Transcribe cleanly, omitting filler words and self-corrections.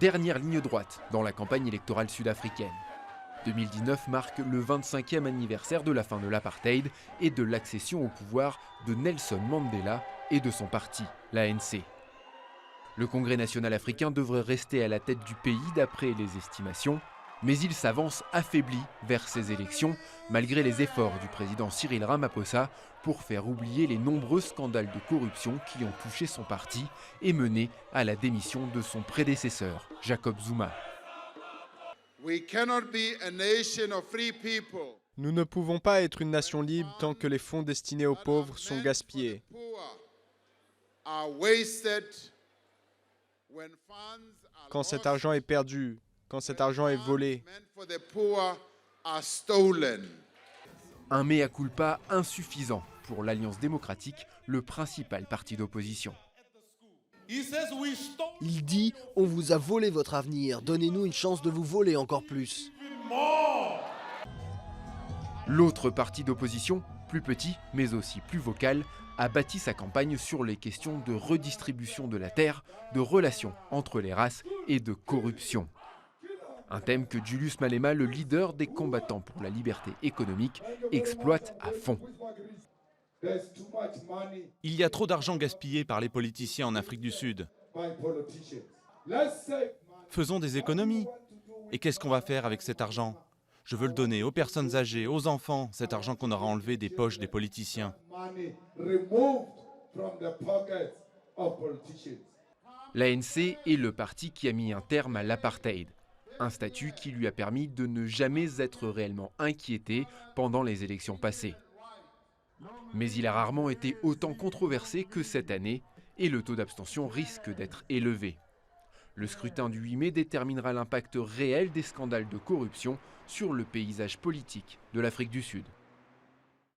dernière ligne droite dans la campagne électorale sud-africaine. 2019 marque le 25e anniversaire de la fin de l'apartheid et de l'accession au pouvoir de Nelson Mandela et de son parti, l'ANC. Le Congrès national africain devrait rester à la tête du pays d'après les estimations, mais il s'avance affaibli vers ces élections, malgré les efforts du président Cyril Ramaphosa pour faire oublier les nombreux scandales de corruption qui ont touché son parti et mené à la démission de son prédécesseur, Jacob Zuma. Nous ne pouvons pas être une nation libre tant que les fonds destinés aux pauvres sont gaspillés. Quand cet argent est perdu, quand cet argent est volé. Un mea culpa insuffisant pour l'Alliance démocratique, le principal parti d'opposition. Il dit « On vous a volé votre avenir, donnez-nous une chance de vous voler encore plus ». L'autre parti d'opposition, plus petit mais aussi plus vocal, a bâti sa campagne sur les questions de redistribution de la terre, de relations entre les races et de corruption. Un thème que Julius Malema, le leader des combattants pour la liberté économique, exploite à fond. Il y a trop d'argent gaspillé par les politiciens en Afrique du Sud. Faisons des économies. Et qu'est-ce qu'on va faire avec cet argent ? Je veux le donner aux personnes âgées, aux enfants, cet argent qu'on aura enlevé des poches des politiciens. L'ANC est le parti qui a mis un terme à l'apartheid. Un statut qui lui a permis de ne jamais être réellement inquiété pendant les élections passées. Mais il a rarement été autant controversé que cette année et le taux d'abstention risque d'être élevé. Le scrutin du 8 mai déterminera l'impact réel des scandales de corruption sur le paysage politique de l'Afrique du Sud.